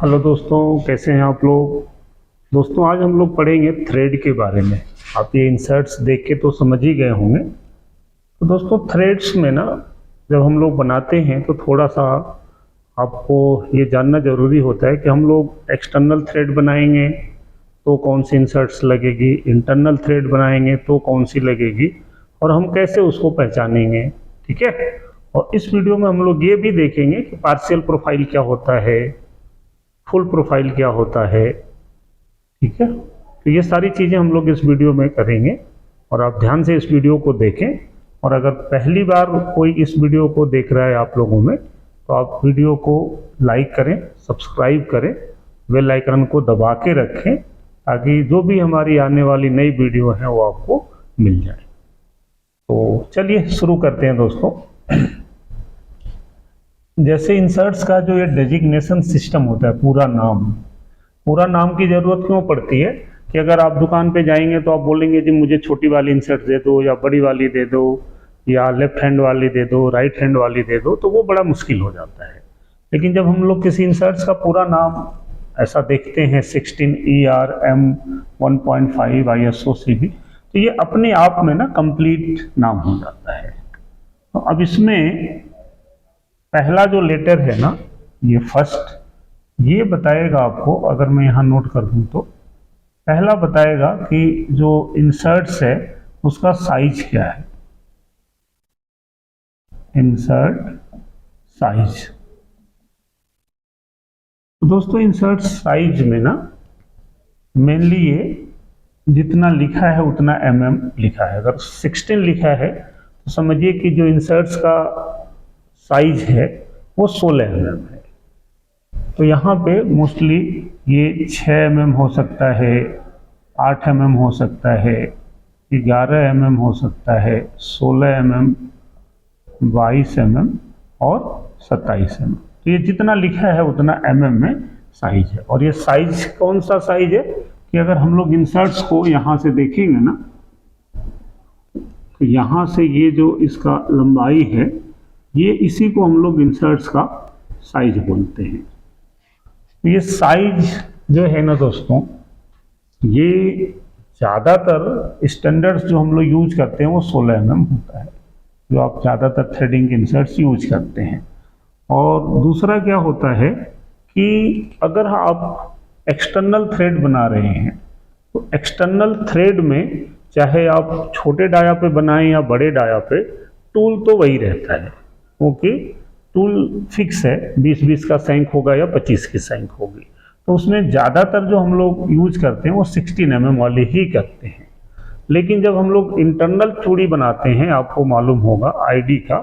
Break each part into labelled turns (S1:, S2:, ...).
S1: Hello दोस्तों, कैसे हैं आप लोग। दोस्तों आज हम लोग पढ़ेंगे थ्रेड के बारे में। आप ये इंसर्ट्स देख के तो समझ ही गए होंगे। तो दोस्तों थ्रेड्स में ना जब हम लोग बनाते हैं तो थोड़ा सा आपको ये जानना ज़रूरी होता है कि हम लोग एक्सटर्नल थ्रेड बनाएंगे तो कौन सी इंसर्ट्स लगेगी, इंटरनल थ्रेड बनाएंगे तो कौन सी लगेगी, और हम कैसे उसको पहचानेंगे। ठीक है। और इस वीडियो में हम लोग ये भी देखेंगे कि पार्शियल प्रोफाइल क्या होता है, फुल प्रोफाइल क्या होता है। ठीक है। तो ये सारी चीज़ें हम लोग इस वीडियो में करेंगे और आप ध्यान से इस वीडियो को देखें। और अगर पहली बार कोई इस वीडियो को देख रहा है आप लोगों में तो आप वीडियो को लाइक करें, सब्सक्राइब करें, बेल आइकन को दबा के रखें ताकि जो भी हमारी आने वाली नई वीडियो है वो आपको मिल जाए। तो चलिए शुरू करते हैं दोस्तों। जैसे इंसर्ट्स का जो ये डेजिग्नेशन सिस्टम होता है, पूरा नाम की ज़रूरत क्यों पड़ती है कि अगर आप दुकान पे जाएंगे तो आप बोलेंगे जी मुझे छोटी वाली इंसर्ट दे दो, या बड़ी वाली दे दो, या लेफ्ट हैंड वाली दे दो, राइट हैंड वाली दे दो, तो वो बड़ा मुश्किल हो जाता है। लेकिन जब हम लोग किसी इंसर्ट्स का पूरा नाम ऐसा देखते हैं 16 ERM 1.5 ISO/CB, तो ये अपने आप में ना कंप्लीट नाम हो जाता है। तो अब इसमें पहला जो लेटर है ना, ये फर्स्ट, ये बताएगा आपको, अगर मैं यहाँ नोट कर दूँ तो पहला बताएगा कि जो इंसर्ट्स है उसका साइज क्या है। Insert size. दोस्तों इंसर्ट साइज में ना मेनली ये जितना लिखा है उतना लिखा है। अगर 16 लिखा है तो समझिए कि जो इंसर्ट्स का साइज है वो 16 है। तो यहाँ पे मोस्टली ये 6 हो सकता है, 8 हो सकता है, 11 हो सकता है, 16 22 और 27 तो ये जितना लिखा है उतना में साइज है। और ये साइज कौन सा साइज है कि अगर हम लोग इंसर्ट्स को यहाँ से देखेंगे ना तो यहाँ से ये जो इसका लंबाई है ये इसी को हम लोग इंसर्ट्स का साइज बोलते हैं। ये साइज जो है ना दोस्तों, ये ज़्यादातर स्टैंडर्ड्स जो हम लोग यूज करते हैं वो 16 होता है, जो आप ज़्यादातर थ्रेडिंग इंसर्ट्स यूज करते हैं। और दूसरा क्या होता है कि अगर आप एक्सटर्नल थ्रेड बना रहे हैं तो एक्सटर्नल थ्रेड में चाहे आप छोटे डाया पे बनाएं या बड़े डाया पे, टूल तो वही रहता है, क्योंकि टूल फिक्स है, 20-20 का सैंक होगा या 25 की सैंक होगी। तो उसमें ज़्यादातर जो हम लोग यूज करते हैं वो 16 वाली ही करते हैं। लेकिन जब हम लोग इंटरनल चूड़ी बनाते हैं, आपको मालूम होगा आईडी का,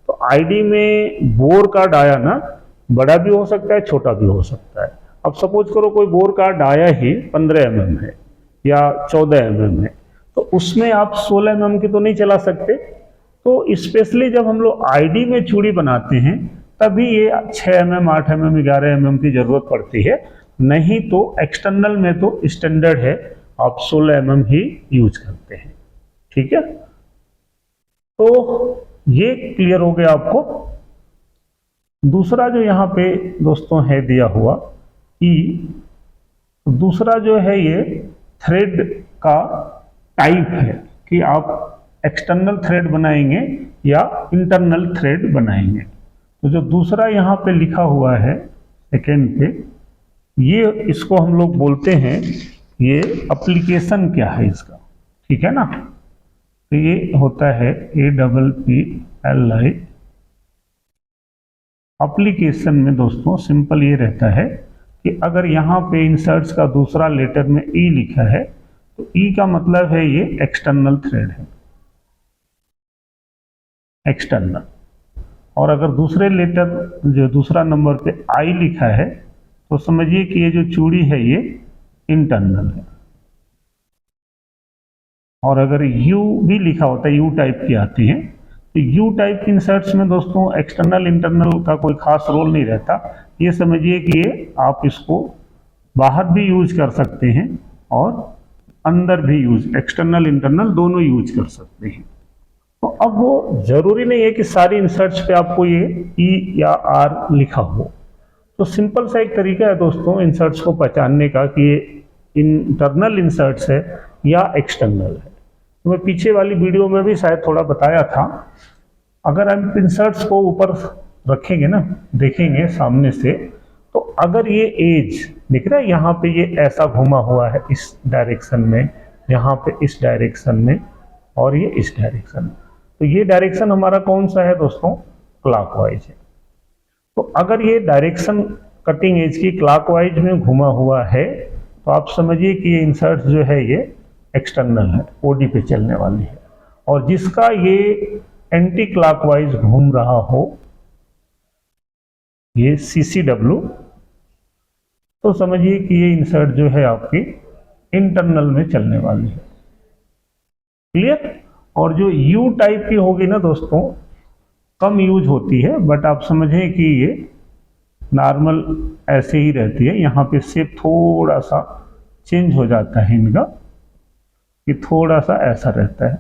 S1: तो आईडी में बोर का डाया ना बड़ा भी हो सकता है, छोटा भी हो सकता है। अब सपोज करो कोई बोर का डाया ही 15 है या 14 है, तो उसमें आप 16 की तो नहीं चला सकते। तो स्पेशली जब हम लोग आईडी में चूड़ी बनाते हैं तभी ये 6 8 11 की जरूरत पड़ती है, नहीं तो एक्सटर्नल में तो स्टैंडर्ड है, आप 16 ही यूज करते हैं। ठीक है। तो ये क्लियर हो गया आपको। दूसरा जो यहाँ पे दोस्तों है दिया हुआ दूसरा जो है ये थ्रेड का टाइप है कि आप एक्सटर्नल थ्रेड बनाएंगे या इंटरनल थ्रेड बनाएंगे। तो जो दूसरा यहाँ पे लिखा हुआ है सेकेंड पे, ये इसको हम लोग बोलते हैं, ये एप्लीकेशन क्या है इसका। ठीक है ना। तो ये होता है APPLI। एप्लीकेशन में दोस्तों सिंपल ये रहता है कि अगर यहाँ पे इंसर्ट्स का दूसरा लेटर में E लिखा है तो E का मतलब है ये एक्सटर्नल थ्रेड है, एक्सटर्नल। और अगर दूसरे लेटर जो दूसरा नंबर पे I लिखा है तो समझिए कि ये जो चूड़ी है ये इंटरनल है। और अगर U भी लिखा होता है, U टाइप की आती है, तो U टाइप की इंसर्ट्स में दोस्तों एक्सटर्नल इंटरनल का कोई खास रोल नहीं रहता। ये समझिए कि ये आप इसको बाहर भी यूज कर सकते हैं और अंदर भी एक्सटर्नल इंटरनल दोनों यूज कर सकते हैं। तो अब वो जरूरी नहीं है कि सारी इंसर्ट्स पे आपको ये E या R लिखा हो। तो सिंपल सा एक तरीका है दोस्तों इंसर्ट्स को पहचानने का कि ये इंटरनल इंसर्ट्स है या एक्सटर्नल है। तो मैं पीछे वाली वीडियो में भी शायद थोड़ा बताया था। अगर हम इंसर्ट्स को ऊपर रखेंगे ना, देखेंगे सामने से, तो अगर ये एज दिख रहा है यहाँ पे, ये ऐसा घुमा हुआ है इस डायरेक्शन में, यहाँ पे इस डायरेक्शन में, और ये इस डायरेक्शन में, तो ये डायरेक्शन हमारा कौन सा है दोस्तों? क्लॉकवाइज है। तो अगर ये डायरेक्शन कटिंग एज की क्लॉकवाइज में घुमा हुआ है तो आप समझिए कि ये इंसर्ट जो है ये एक्सटर्नल है, ओडी पे चलने वाली है। और जिसका ये एंटी क्लॉकवाइज घूम रहा हो, ये CCW, तो समझिए कि ये इंसर्ट जो है आपकी इंटरनल में चलने वाली है। क्लियर? और जो U टाइप की होगी ना दोस्तों, कम यूज होती है, बट आप समझें कि ये नॉर्मल ऐसे ही रहती है। यहाँ पे शेप थोड़ा सा चेंज हो जाता है इनका, कि थोड़ा सा ऐसा रहता है,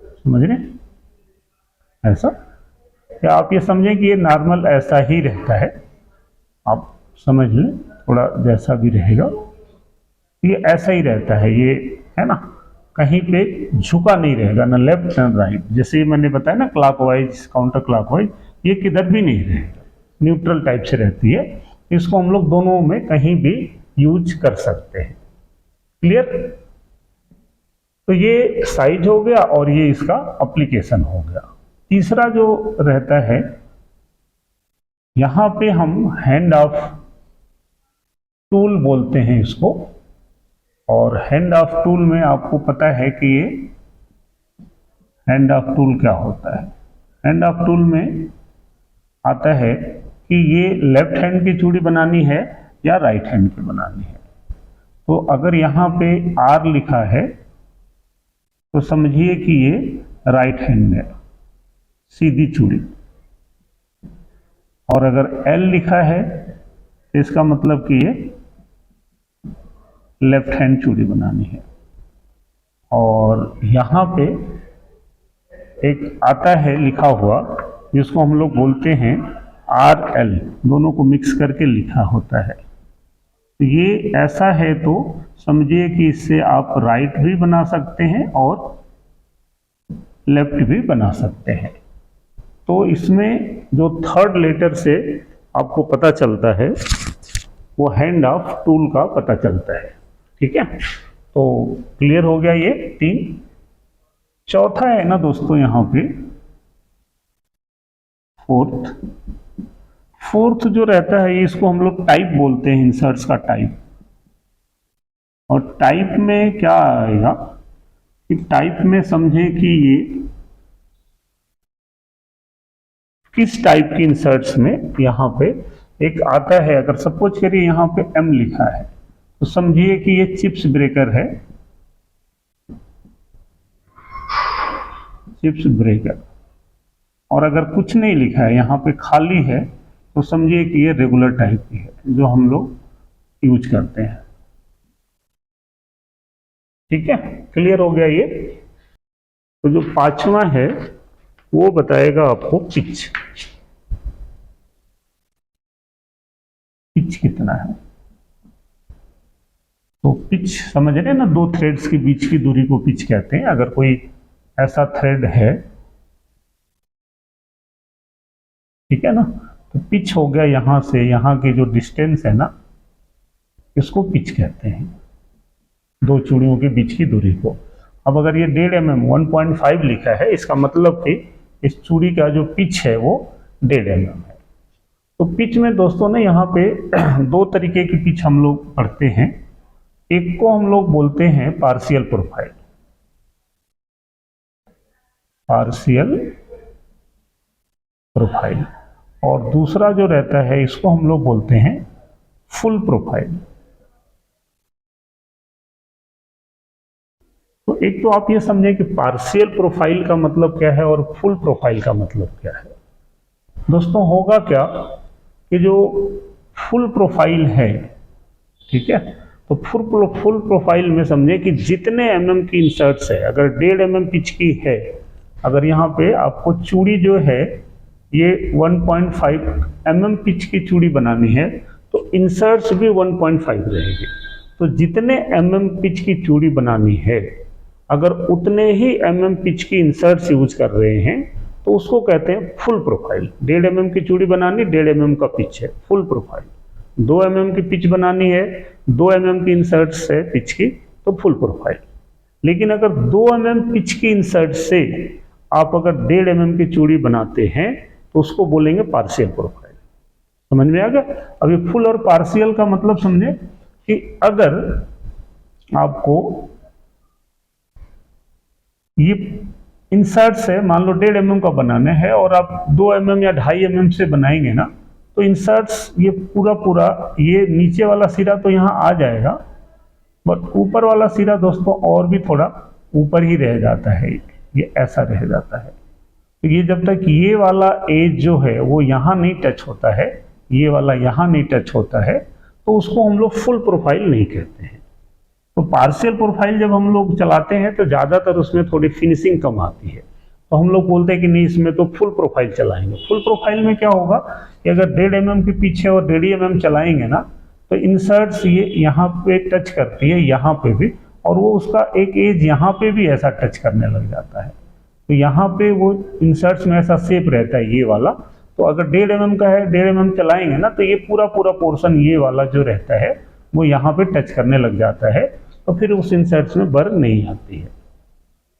S1: समझ रहे? ऐसा, या आप ये समझें कि ये नॉर्मल ऐसा ही रहता है, आप समझ लें, थोड़ा जैसा भी रहेगा ये ऐसा ही रहता है, ये है ना, कहीं पे झुका नहीं रहेगा, ना लेफ्ट ना राइट। जैसे मैंने बताया ना क्लॉकवाइज काउंटर क्लॉकवाइज, ये किधर भी नहीं रहेगा, न्यूट्रल टाइप से रहती है। इसको हम लोग दोनों में कहीं भी यूज कर सकते हैं। क्लियर? तो ये साइज हो गया और ये इसका एप्लीकेशन हो गया। तीसरा जो रहता है, यहां पे हम हैंड ऑफ टूल बोलते हैं इसको। और हैंड ऑफ टूल में आपको पता है कि ये हैंड ऑफ टूल क्या होता है। हैंड ऑफ टूल में आता है कि ये लेफ्ट हैंड की चूड़ी बनानी है या राइट हैंड की बनानी है। तो अगर यहाँ पे R लिखा है तो समझिए कि ये राइट हैंड है, सीधी चूड़ी। और अगर L लिखा है तो इसका मतलब कि ये लेफ्ट हैंड चूड़ी बनानी है। और यहाँ पे एक आता है लिखा हुआ जिसको हम लोग बोलते हैं RL, दोनों को मिक्स करके लिखा होता है। तो ये ऐसा है तो समझिए कि इससे आप राइट भी बना सकते हैं और लेफ्ट भी बना सकते हैं। तो इसमें जो थर्ड लेटर से आपको पता चलता है वो हैंड ऑफ टूल का पता चलता है। ठीक है, तो क्लियर हो गया ये 3। चौथा है ना दोस्तों यहाँ पे फोर्थ जो रहता है, इसको हम लोग टाइप बोलते हैं, इंसर्ट्स का टाइप। और टाइप में क्या आएगा कि टाइप में समझे कि ये किस टाइप की इंसर्ट्स में यहाँ पे एक आता है। अगर सपोज करिए यहाँ पे M लिखा है तो समझिए कि ये चिप्स ब्रेकर है, चिप्स ब्रेकर। और अगर कुछ नहीं लिखा है, यहाँ पे खाली है, तो समझिए कि ये रेगुलर टाइप की है जो हम लोग यूज करते हैं। ठीक है, क्लियर हो गया ये। तो जो पांचवा है वो बताएगा आपको पिच। पिच कितना है, तो पिच समझ रहे हैं ना, 2 थ्रेड्स के बीच की दूरी को पिच कहते हैं। अगर कोई ऐसा थ्रेड है, ठीक है ना, तो पिच हो गया यहां से यहां की जो डिस्टेंस है ना, इसको पिच कहते हैं, 2 चूड़ियों के बीच की दूरी को। अब अगर ये 1.5 mm 1.5 लिखा है, इसका मतलब कि इस चूड़ी का जो पिच है वो 1.5 mm है। तो पिच में दोस्तों ने यहाँ पे 2 तरीके की पिच हम लोग पढ़ते हैं। एक को हम लोग बोलते हैं पार्शियल प्रोफाइल, पार्शियल प्रोफाइल, और दूसरा जो रहता है इसको हम लोग बोलते हैं फुल प्रोफाइल। तो एक तो आप ये समझें कि पार्शियल प्रोफाइल का मतलब क्या है और फुल प्रोफाइल का मतलब क्या है। दोस्तों होगा क्या कि जो फुल प्रोफाइल है, ठीक है, तो फुल प्रोफाइल में समझे कि जितने mm की इंसर्ट्स है, अगर 1.5 mm पिच की है, अगर यहाँ पे आपको चूड़ी जो है ये 1.5 mm पिच की चूड़ी बनानी है तो इंसर्ट्स भी 1.5 रहेगी। तो जितने mm पिच की चूड़ी बनानी है, अगर उतने ही mm पिच की इंसर्ट्स यूज कर रहे हैं तो उसको कहते हैं फुल प्रोफाइल। 1.5 mm की चूड़ी बनानी, 1.5 mm का पिच है, फुल प्रोफाइल। 2 mm की पिच बनानी है, 2 mm की इंसर्ट्स है पिच की, तो फुल प्रोफाइल। लेकिन अगर 2 mm पिच की इंसर्ट से आप अगर 1.5 mm की चूड़ी बनाते हैं तो उसको बोलेंगे पार्शियल प्रोफाइल। समझ में आ गया? अब ये फुल और पार्शियल का मतलब समझे कि अगर आपको ये इंसर्ट से मान लो 1.5 mm का बनाना है और आप 2 mm या 2.5 mm से बनाएंगे ना, तो इंसर्ट्स ये पूरा ये नीचे वाला सिरा तो यहाँ आ जाएगा, बट ऊपर वाला सिरा दोस्तों और भी थोड़ा ऊपर ही रह जाता है, ये ऐसा रह जाता है। तो ये जब तक ये वाला एज जो है वो यहाँ नहीं टच होता है, ये वाला यहाँ नहीं टच होता है, तो उसको हम लोग फुल प्रोफाइल नहीं कहते हैं। तो पार्शियल प्रोफाइल जब हम लोग चलाते हैं तो ज़्यादातर उसमें थोड़ी फिनिशिंग कम आती है, तो हम लोग बोलते हैं कि नहीं इसमें तो फुल प्रोफाइल चलाएंगे। फुल प्रोफाइल में क्या होगा कि अगर 1.5 mm के पीछे और 1.5 mm चलाएंगे ना, तो इंसर्ट्स ये यहाँ पे टच करती है, यहाँ पे भी, और वो उसका एक एज यहाँ पे भी ऐसा टच करने लग जाता है। तो यहाँ पे वो इंसर्ट्स में ऐसा शेप रहता है ये वाला। तो अगर 1.5 mm का है, 1.5 mm चलाएंगे ना, तो ये पूरा पोर्शन ये वाला जो रहता है वो यहाँ पे टच करने लग जाता है, तो फिर उस इंसर्ट्स में बर्न नहीं आती है।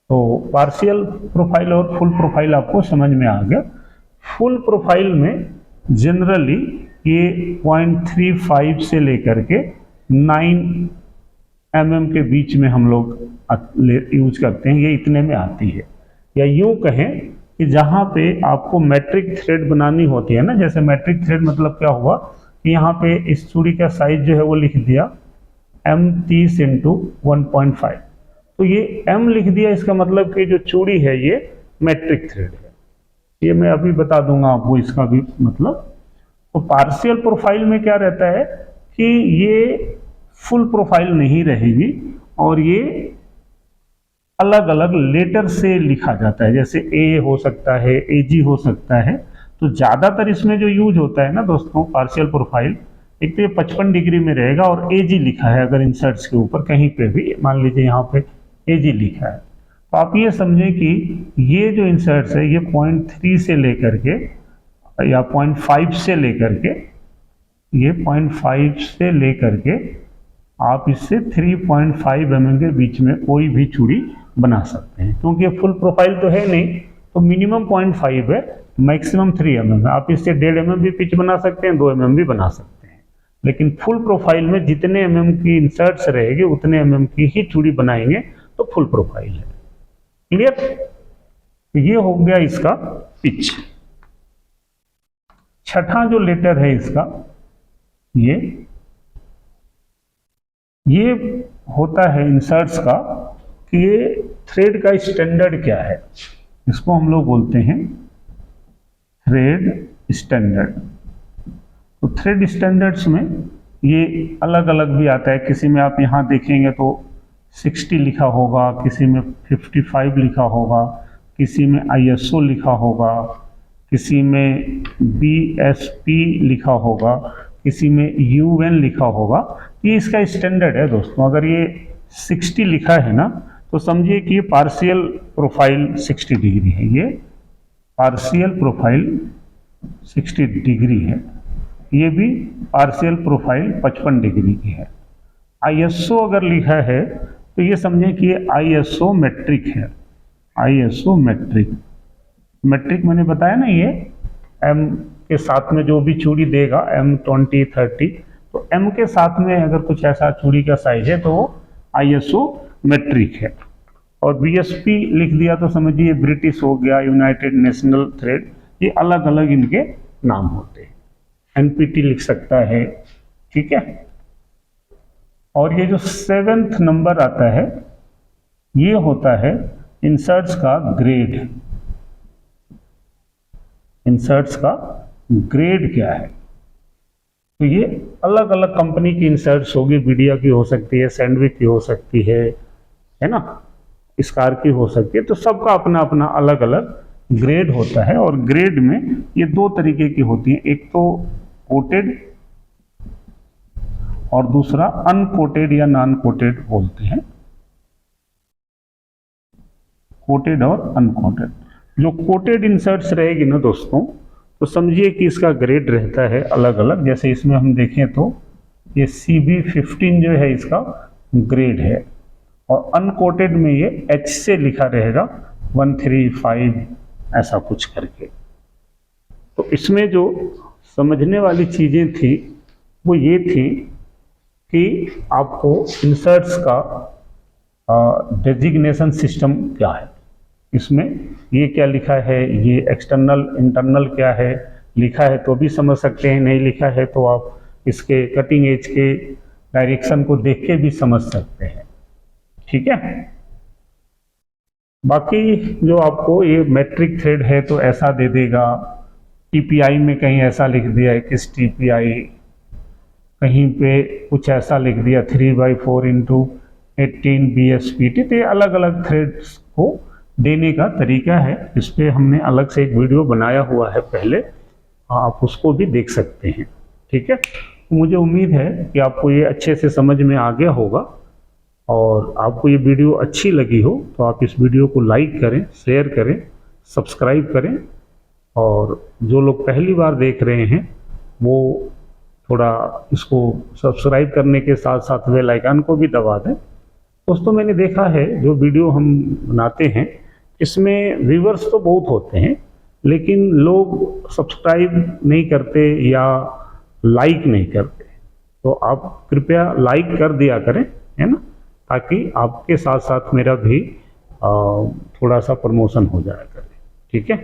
S1: तो पार्शियल प्रोफाइल और फुल प्रोफाइल आपको समझ में आ गया। फुल प्रोफाइल में जनरली ये 0.35 से लेकर के 9 mm के बीच में हम लोग यूज करते हैं, ये इतने में आती है। या यूं कहें कि जहाँ पे आपको मैट्रिक थ्रेड बनानी होती है ना, जैसे मैट्रिक थ्रेड मतलब क्या हुआ कि यहाँ पे इस चूड़ी का साइज जो है वो लिख दिया M30 × 1.5, तो ये M लिख दिया, इसका मतलब कि जो चूड़ी है ये मैट्रिक थ्रेड है। ये मैं अभी बता दूंगा आपको इसका भी मतलब। तो पार्शियल प्रोफाइल में क्या रहता है कि ये फुल प्रोफाइल नहीं रहेगी और ये अलग अलग लेटर से लिखा जाता है, जैसे ए हो सकता है, AG हो सकता है। तो ज़्यादातर इसमें जो यूज होता है ना दोस्तों पार्शियल प्रोफाइल, एक तो ये 55 डिग्री में रहेगा और AG लिखा है अगर इंसर्ट्स के ऊपर कहीं पे भी, मान लीजिए यहाँ पे AG लिखा है, तो आप ये समझें कि ये जो इंसर्ट्स है ये 0.3 से लेकर के या 0.5 से लेकर के, ये 0.5 से लेकर के आप इससे 3.5 mm के बीच में कोई भी चूड़ी बना सकते हैं। क्योंकि ये फुल प्रोफाइल तो है नहीं, तो मिनिमम 0.5 है, मैक्सिमम 3 mm है। आप इससे 1.5 mm भी पिच बना सकते हैं, 2 mm भी बना सकते हैं। लेकिन फुल प्रोफाइल में जितने mm की इंसर्ट्स रहेगी उतने mm की ही चूड़ी बनाएंगे, तो फुल प्रोफाइल है। क्लियर? ये हो गया इसका पिच। छठा जो लेटर है इसका, ये होता है इंसर्ट्स का कि ये थ्रेड का स्टैंडर्ड क्या है, इसको हम लोग बोलते हैं थ्रेड स्टैंडर्ड। तो थ्रेड स्टैंडर्ड्स में ये अलग अलग भी आता है, किसी में आप यहाँ देखेंगे तो 60 लिखा होगा, किसी में 55 लिखा होगा, किसी में ISO लिखा होगा, किसी में BSP लिखा होगा, किसी में UN लिखा होगा। ये इसका स्टैंडर्ड है दोस्तों। अगर ये 60 लिखा है ना, तो समझिए कि ये पार्शियल प्रोफाइल 60 डिग्री है, ये पार्शियल प्रोफाइल 60 डिग्री है। ये भी पार्शियल प्रोफाइल 55 डिग्री की है। ISO अगर लिखा है तो ये समझें कि ये ISO मैट्रिक है, ISO मैट्रिक। मैट्रिक मैंने बताया ना, ये M के साथ में जो भी चूड़ी देगा M20, 30, तो M के साथ में अगर कुछ ऐसा चूड़ी का साइज है तो वो ISO मैट्रिक है। और BSP लिख दिया तो समझिए ब्रिटिश हो गया, यूनाइटेड नेशनल थ्रेड, ये अलग अलग इनके नाम होते हैं। NPT लिख सकता है, ठीक है। और ये जो 7th नंबर आता है ये होता है इंसर्ट्स का ग्रेड। इंसर्ट्स का ग्रेड क्या है, तो ये अलग अलग कंपनी की इंसर्ट्स होगी, वीडिया की हो सकती है, सैंडविच की हो सकती है ना, स्कार की हो सकती है। तो सबका अपना अपना अलग अलग ग्रेड होता है, और ग्रेड में ये दो तरीके की होती हैं, एक तो कोटेड और दूसरा अनकोटेड या नॉन कोटेड बोलते हैं, कोटेड और अनकोटेड। जो कोटेड इंसर्ट्स रहेगी ना दोस्तों, तो समझिए कि इसका ग्रेड रहता है अलग अलग। जैसे इसमें हम देखें तो ये CB15 जो है इसका ग्रेड है, और अनकोटेड में ये H से लिखा रहेगा 135 ऐसा कुछ करके। तो इसमें जो समझने वाली चीज़ें थी वो ये थी कि आपको इंसर्ट्स का डेजिग्नेशन सिस्टम क्या है, इसमें ये क्या लिखा है, ये एक्सटर्नल इंटरनल क्या है, लिखा है तो भी समझ सकते हैं, नहीं लिखा है तो आप इसके कटिंग एज के डायरेक्शन को देख के भी समझ सकते हैं। ठीक है। बाकी जो आपको ये मैट्रिक थ्रेड है तो ऐसा दे देगा, TPI में कहीं ऐसा लिख दिया 21 TPI, कहीं पे कुछ ऐसा लिख दिया 3/4 × 18 BSPT। तो ये अलग अलग थ्रेड्स को देने का तरीका है, इस पर हमने अलग से एक वीडियो बनाया हुआ है पहले, आप उसको भी देख सकते हैं। ठीक है। तो मुझे उम्मीद है कि आपको ये अच्छे से समझ में आ गया होगा, और आपको ये वीडियो अच्छी लगी हो तो आप इस वीडियो को लाइक करें, शेयर करें, सब्सक्राइब करें, और जो लोग पहली बार देख रहे हैं वो थोड़ा इसको सब्सक्राइब करने के साथ साथ बेल आइकन को भी दबा दें। दोस्तों, मैंने देखा है जो वीडियो हम बनाते हैं इसमें व्यूअर्स तो बहुत होते हैं, लेकिन लोग सब्सक्राइब नहीं करते या लाइक नहीं करते। तो आप कृपया लाइक कर दिया करें, है ना, ताकि आपके साथ साथ मेरा भी थोड़ा सा प्रमोशन हो जाया करे। ठीक है।